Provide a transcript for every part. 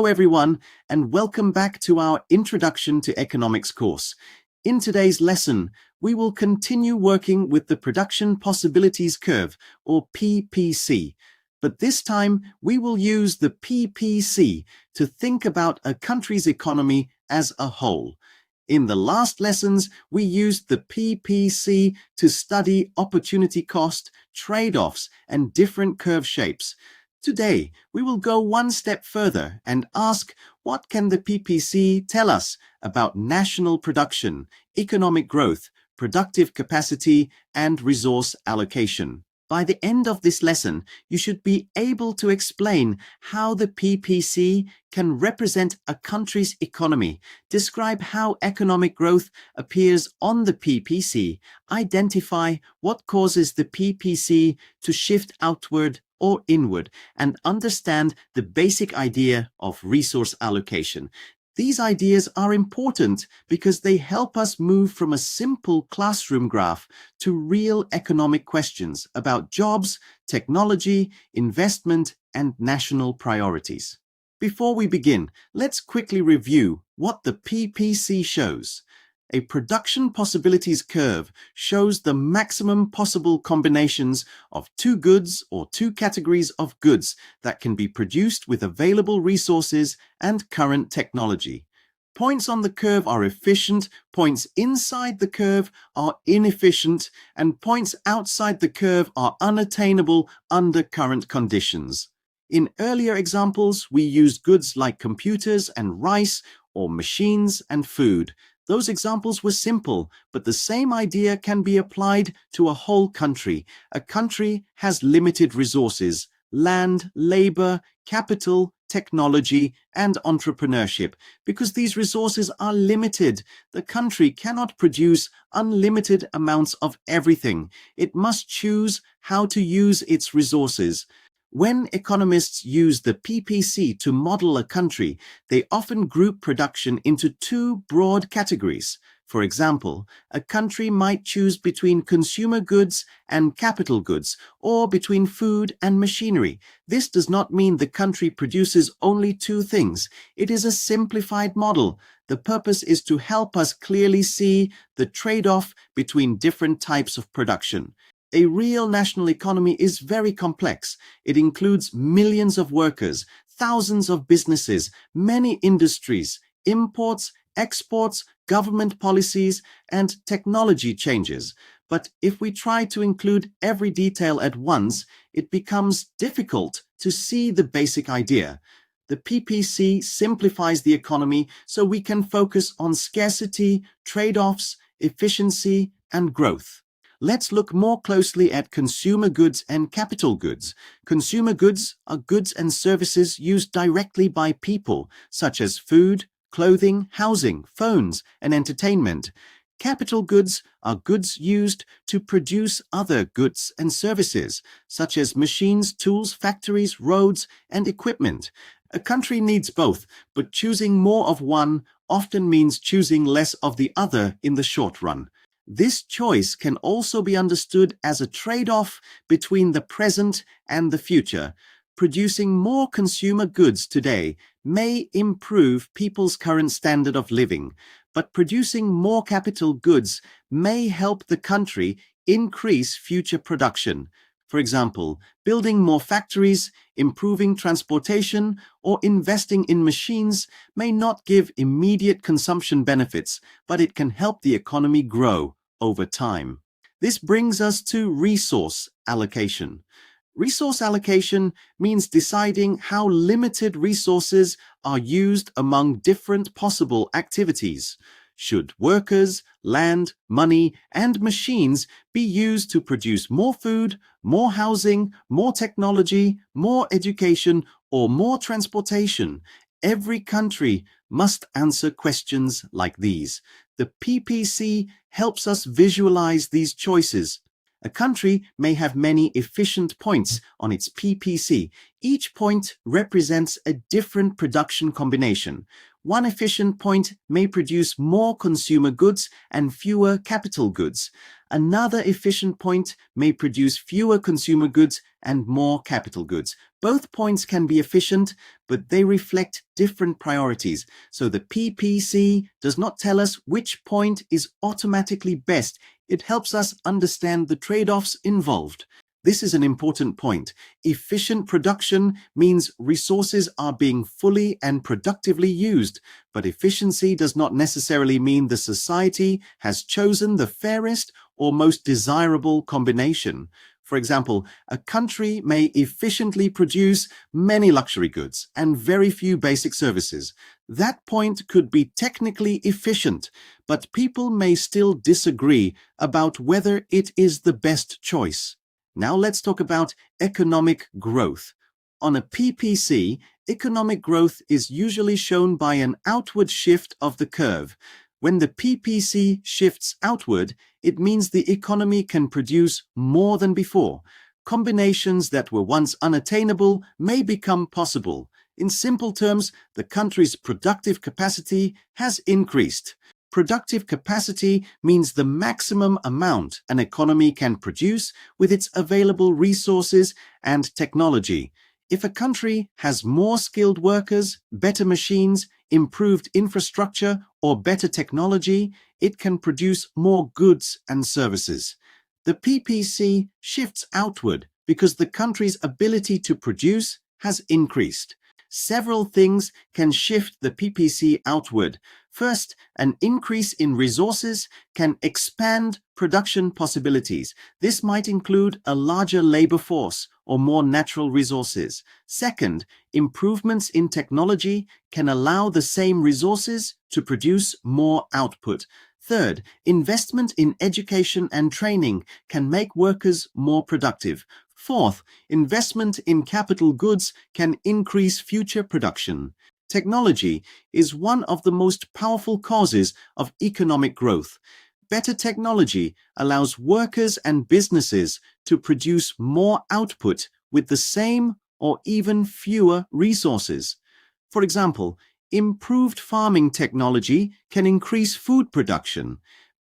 Hello everyone, and welcome back to our Introduction to Economics course. In today's lesson, we will continue working with the Production Possibilities Curve, or PPC. But this time, we will use the PPC to think about a country's economy as a whole. In the last lessons, we used the PPC to study opportunity cost, trade-offs, and different curve shapes. Today, we will go one step further and ask, what can the PPC tell us about national production, economic growth, productive capacity, and resource allocation? By the end of this lesson, you should be able to explain how the PPC can represent a country's economy, describe how economic growth appears on the PPC, identify what causes the PPC to shift outward or inward, and understand the basic idea of resource allocation. These ideas are important because they help us move from a simple classroom graph to real economic questions about jobs, technology, investment, and national priorities. Before we begin, let's quickly review what the PPC shows. A production possibilities curve shows the maximum possible combinations of two goods or two categories of goods that can be produced with available resources and current technology. Points on the curve are efficient, points inside the curve are inefficient, and points outside the curve are unattainable under current conditions. In earlier examples, we used goods like computers and rice, or machines and food. Those examples were simple, but the same idea can be applied to a whole country. A country has limited resources: land, labor, capital, technology, and entrepreneurship. Because these resources are limited, the country cannot produce unlimited amounts of everything. It must choose how to use its resources. When economists use the PPC to model a country, they often group production into two broad categories. For example, a country might choose between consumer goods and capital goods, or between food and machinery. This does not mean the country produces only two things. It is a simplified model. The purpose is to help us clearly see the trade-off between different types of production. A real national economy is very complex. It includes millions of workers, thousands of businesses, many industries, imports, exports, government policies, and technology changes. But if we try to include every detail at once, it becomes difficult to see the basic idea. The PPC simplifies the economy so we can focus on scarcity, trade-offs, efficiency, and growth. Let's look more closely at consumer goods and capital goods. Consumer goods are goods and services used directly by people, such as food, clothing, housing, phones, and entertainment. Capital goods are goods used to produce other goods and services, such as machines, tools, factories, roads, and equipment. A country needs both, but choosing more of one often means choosing less of the other in the short run. This choice can also be understood as a trade-off between the present and the future. Producing more consumer goods today may improve people's current standard of living, but producing more capital goods may help the country increase future production. For example, building more factories, improving transportation, or investing in machines may not give immediate consumption benefits, but it can help the economy grow over time. This brings us to resource allocation. Resource allocation means deciding how limited resources are used among different possible activities. Should workers, land, money, and machines be used to produce more food, more housing, more technology, more education, or more transportation? Every country must answer questions like these. The PPC helps us visualize these choices. A country may have many efficient points on its PPC. Each point represents a different production combination. One efficient point may produce more consumer goods and fewer capital goods. Another efficient point may produce fewer consumer goods and more capital goods. Both points can be efficient, but they reflect different priorities. So the PPC does not tell us which point is automatically best. It helps us understand the trade-offs involved. This is an important point. Efficient production means resources are being fully and productively used, but efficiency does not necessarily mean the society has chosen the fairest or most desirable combination. For example, a country may efficiently produce many luxury goods and very few basic services. That point could be technically efficient, but people may still disagree about whether it is the best choice. Now let's talk about economic growth. On a PPC, economic growth is usually shown by an outward shift of the curve. When the PPC shifts outward, it means the economy can produce more than before. Combinations that were once unattainable may become possible. In simple terms, the country's productive capacity has increased. Productive capacity means the maximum amount an economy can produce with its available resources and technology. If a country has more skilled workers, better machines, improved infrastructure, or better technology, it can produce more goods and services. The PPC shifts outward because the country's ability to produce has increased. Several things can shift the PPC outward. First, an increase in resources can expand production possibilities. This might include a larger labor force or more natural resources. Second, improvements in technology can allow the same resources to produce more output. Third, investment in education and training can make workers more productive. Fourth, investment in capital goods can increase future production. Technology is one of the most powerful causes of economic growth. Better technology allows workers and businesses to produce more output with the same or even fewer resources. For example, improved farming technology can increase food production.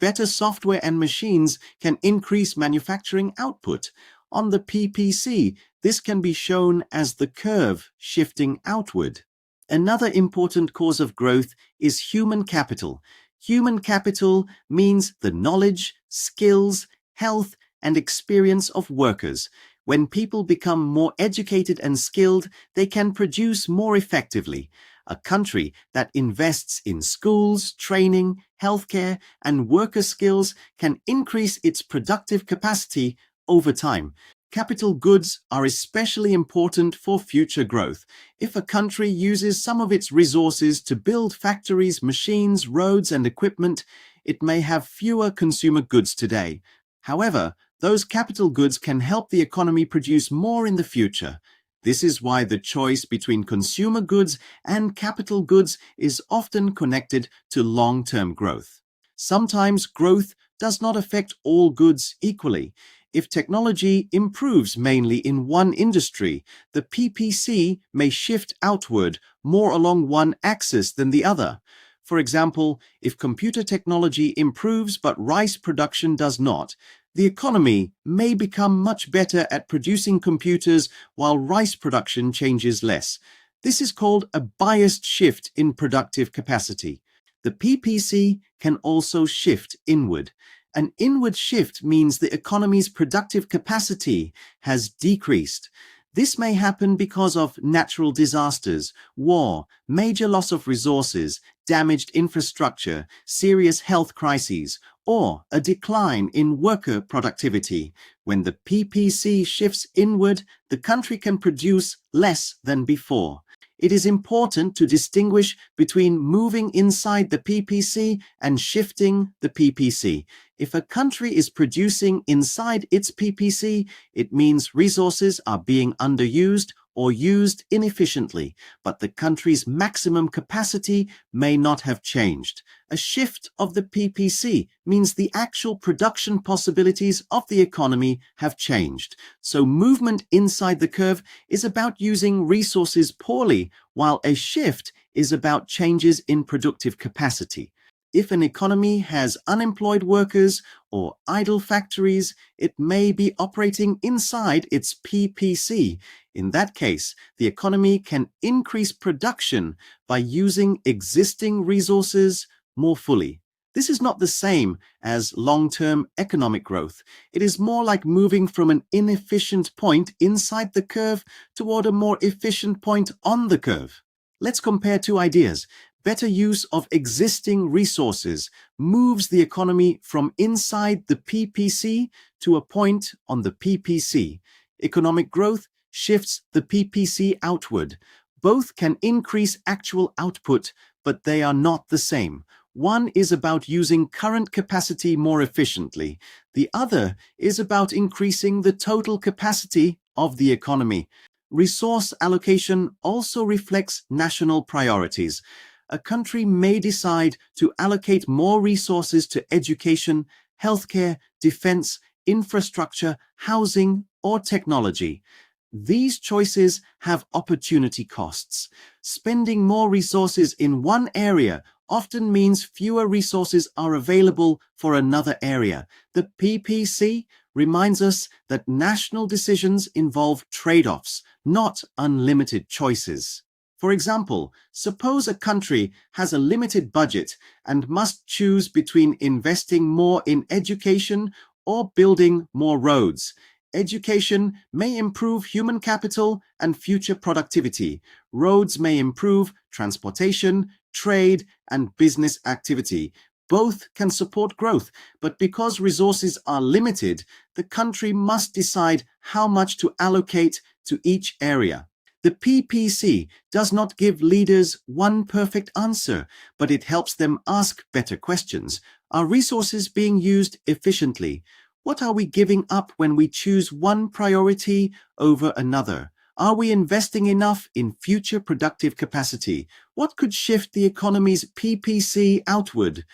Better software and machines can increase manufacturing output. On the PPC, this can be shown as the curve shifting outward. Another important cause of growth is human capital. Human capital means the knowledge, skills, health, and experience of workers. When people become more educated and skilled, they can produce more effectively. A country that invests in schools, training, healthcare, and worker skills can increase its productive capacity over time. Capital goods are especially important for future growth. If a country uses some of its resources to build factories, machines, roads, and equipment, it may have fewer consumer goods today. However, those capital goods can help the economy produce more in the future. This is why the choice between consumer goods and capital goods is often connected to long-term growth. Sometimes growth does not affect all goods equally. If technology improves mainly in one industry, the PPC may shift outward more along one axis than the other. For example, if computer technology improves but rice production does not, the economy may become much better at producing computers while rice production changes less. This is called a biased shift in productive capacity. The PPC can also shift inward. An inward shift means the economy's productive capacity has decreased. This may happen because of natural disasters, war, major loss of resources, damaged infrastructure, serious health crises, or a decline in worker productivity. When the PPC shifts inward, the country can produce less than before. It is important to distinguish between moving inside the PPC and shifting the PPC. If a country is producing inside its PPC, it means resources are being underused or used inefficiently, but the country's maximum capacity may not have changed. A shift of the PPC means the actual production possibilities of the economy have changed. So movement inside the curve is about using resources poorly, while a shift is about changes in productive capacity. If an economy has unemployed workers or idle factories, it may be operating inside its PPC. In that case, the economy can increase production by using existing resources more fully. This is not the same as long-term economic growth. It is more like moving from an inefficient point inside the curve toward a more efficient point on the curve. Let's compare two ideas. Better use of existing resources moves the economy from inside the PPC to a point on the PPC. Economic growth shifts the PPC outward. Both can increase actual output, but they are not the same. One is about using current capacity more efficiently. The other is about increasing the total capacity of the economy. Resource allocation also reflects national priorities. A country may decide to allocate more resources to education, healthcare, defense, infrastructure, housing, or technology. These choices have opportunity costs. Spending more resources in one area often means fewer resources are available for another area. The PPC reminds us that national decisions involve trade-offs, not unlimited choices. For example, suppose a country has a limited budget and must choose between investing more in education or building more roads. Education may improve human capital and future productivity. Roads may improve transportation, trade, and business activity. Both can support growth, but because resources are limited, the country must decide how much to allocate to each area. The PPC does not give leaders one perfect answer, but it helps them ask better questions. Are resources being used efficiently? What are we giving up when we choose one priority over another? Are we investing enough in future productive capacity? What could shift the economy's PPC outward?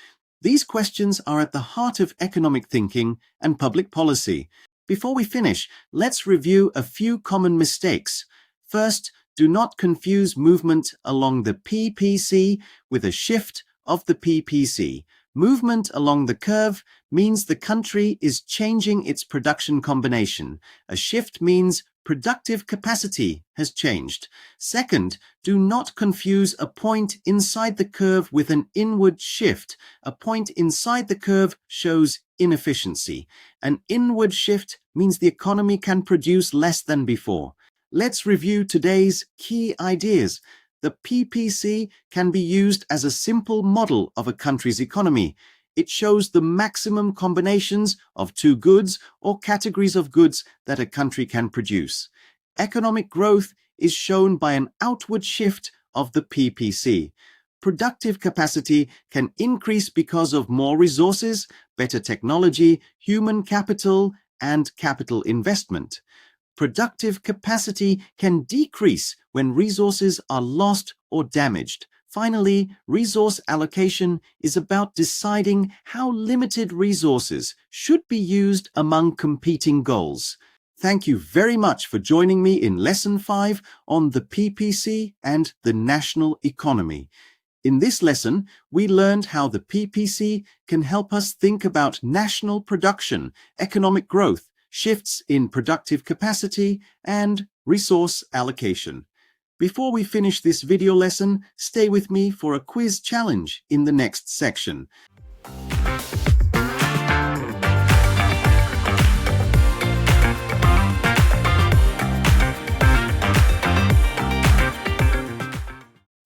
These questions are at the heart of economic thinking and public policy. Before we finish, let's review a few common mistakes. First, do not confuse movement along the PPC with a shift of the PPC. Movement along the curve means the country is changing its production combination. A shift means productive capacity has changed. Second, do not confuse a point inside the curve with an inward shift. A point inside the curve shows inefficiency. An inward shift means the economy can produce less than before. Let's review today's key ideas. The PPC can be used as a simple model of a country's economy. It shows the maximum combinations of two goods or categories of goods that a country can produce. Economic growth is shown by an outward shift of the PPC. Productive capacity can increase because of more resources, better technology, human capital, and capital investment. Productive capacity can decrease when resources are lost or damaged. Finally, resource allocation is about deciding how limited resources should be used among competing goals. Thank you very much for joining me in Lesson 5 on the PPC and the national economy. In this lesson, we learned how the PPC can help us think about national production, economic growth, shifts in productive capacity, and resource allocation. Before we finish this video lesson, stay with me for a quiz challenge in the next section.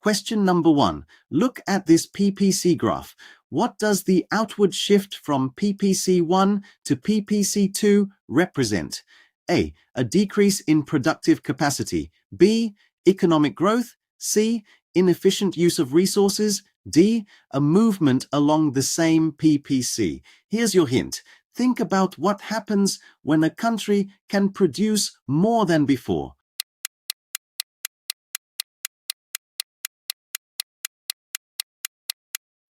Question number 1. Look at this PPC graph. What does the outward shift from PPC 1 to PPC 2 represent? A. A decrease in productive capacity. B. Economic growth. C. Inefficient use of resources. D. A movement along the same PPC. Here's your hint. Think about what happens when a country can produce more than before.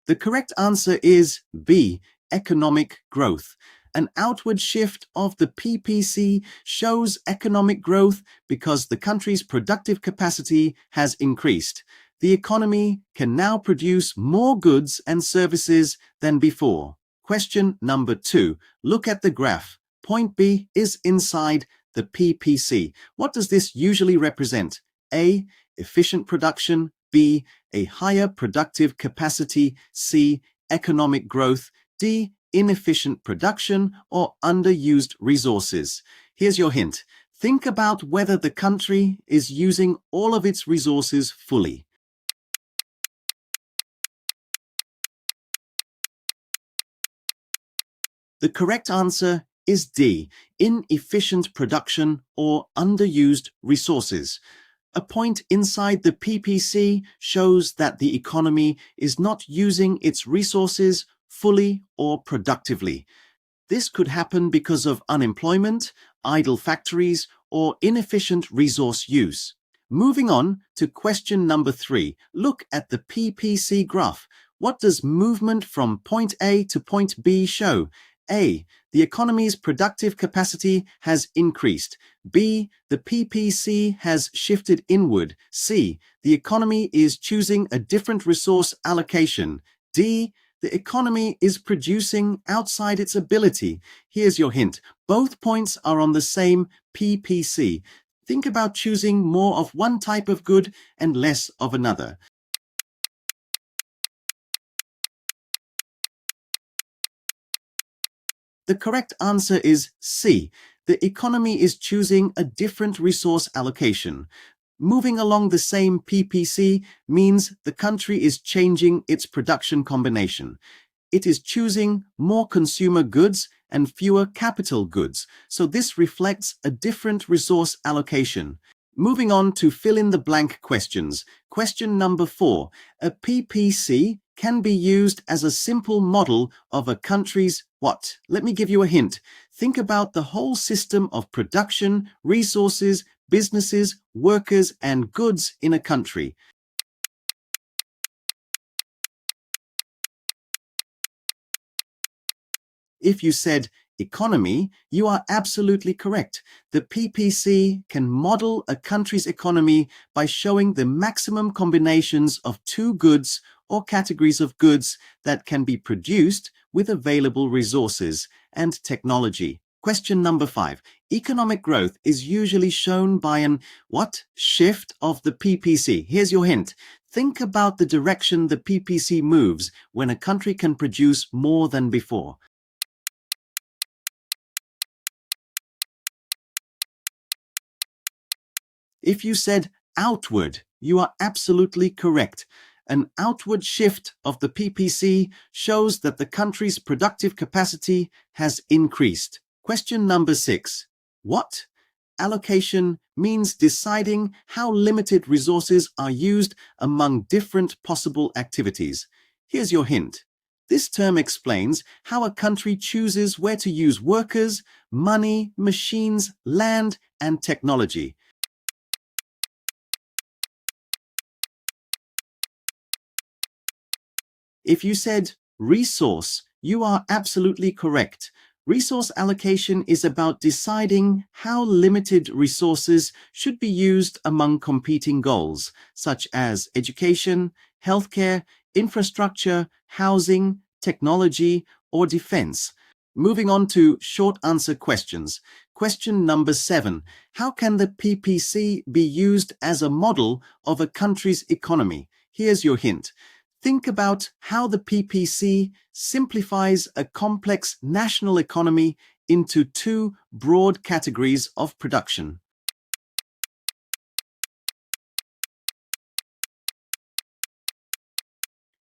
The correct answer is B, economic growth. An outward shift of the PPC shows economic growth because the country's productive capacity has increased. The economy can now produce more goods and services than before. Question number 2. Look at the graph. Point B is inside the PPC. What does this usually represent? A. Efficient production. B. A higher productive capacity. C. Economic growth. D. Inefficient production or underused resources. Here's your hint. Think about whether the country is using all of its resources fully. The correct answer is D, inefficient production or underused resources. A point inside the PPC shows that the economy is not using its resources fully or productively. This could happen because of unemployment, idle factories, or inefficient resource use. Moving on to question number 3. Look at the PPC graph. What does movement from point A to point B show? A. The economy's productive capacity has increased. B. The PPC has shifted inward. C. The economy is choosing a different resource allocation. D. The economy is producing outside its ability. Here's your hint. Both points are on the same PPC. Think about choosing more of one type of good and less of another. The correct answer is C. The economy is choosing a different resource allocation. Moving along the same PPC means the country is changing its production combination. It is choosing more consumer goods and fewer capital goods, so this reflects a different resource allocation. Moving on to fill-in-the-blank questions. Question number 4. A PPC can be used as a simple model of a country's what? Let me give you a hint. Think about the whole system of production, resources, businesses, workers, and goods in a country. If you said economy, you are absolutely correct. The PPC can model a country's economy by showing the maximum combinations of two goods or categories of goods that can be produced with available resources and technology. Question number 5. Economic growth is usually shown by an what? Shift of the PPC. Here's your hint. Think about the direction the PPC moves when a country can produce more than before. If you said outward, you are absolutely correct. An outward shift of the PPC shows that the country's productive capacity has increased. Question number 6. What? Allocation means deciding how limited resources are used among different possible activities. Here's your hint. This term explains how a country chooses where to use workers, money, machines, land, and technology. If you said resource, you are absolutely correct. Resource allocation is about deciding how limited resources should be used among competing goals, such as education, healthcare, infrastructure, housing, technology, or defense. Moving on to short answer questions. Question number 7. How can the PPC be used as a model of a country's economy? Here's your hint. Think about how the PPC simplifies a complex national economy into two broad categories of production.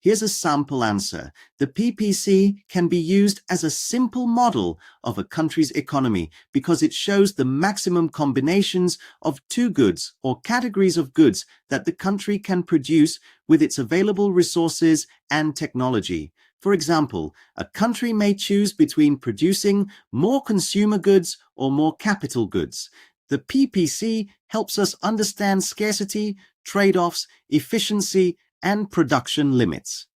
Here's a sample answer. The PPC can be used as a simple model of a country's economy because it shows the maximum combinations of two goods or categories of goods that the country can produce with its available resources and technology. For example, a country may choose between producing more consumer goods or more capital goods. The PPC helps us understand scarcity, trade-offs, efficiency, and production limits.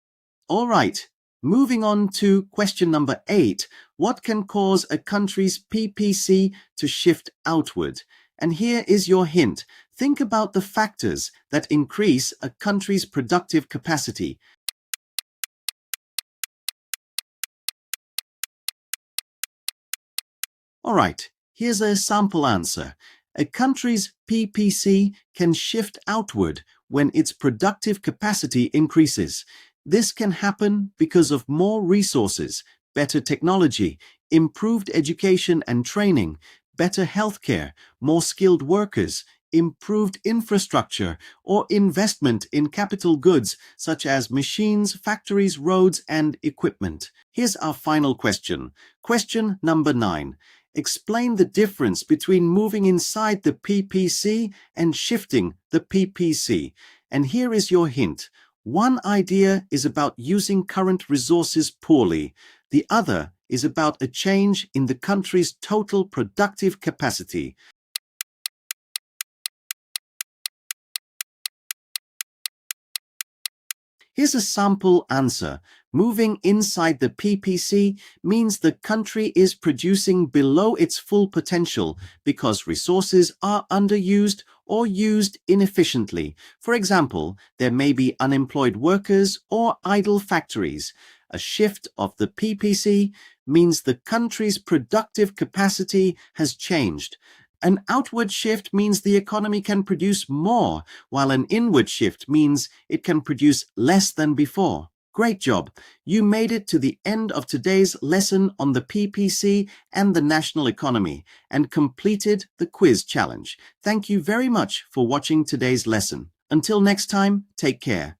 All right, moving on to question number 8. What can cause a country's PPC to shift outward? And here is your hint. Think about the factors that increase a country's productive capacity. Alright, here's a sample answer. A country's PPC can shift outward when its productive capacity increases. This can happen because of more resources, better technology, improved education and training, better healthcare, more skilled workers, improved infrastructure, or investment in capital goods such as machines, factories, roads, and equipment. Here's our final question. Question number 9. Explain the difference between moving inside the PPC and shifting the PPC. And here is your hint. One idea is about using current resources poorly. The other is about a change in the country's total productive capacity. Here's a sample answer. Moving inside the PPC means the country is producing below its full potential because resources are underused or used inefficiently. For example, there may be unemployed workers or idle factories. A shift of the PPC means the country's productive capacity has changed. An outward shift means the economy can produce more, while an inward shift means it can produce less than before. Great job! You made it to the end of today's lesson on the PPC and the national economy and completed the quiz challenge. Thank you very much for watching today's lesson. Until next time, take care.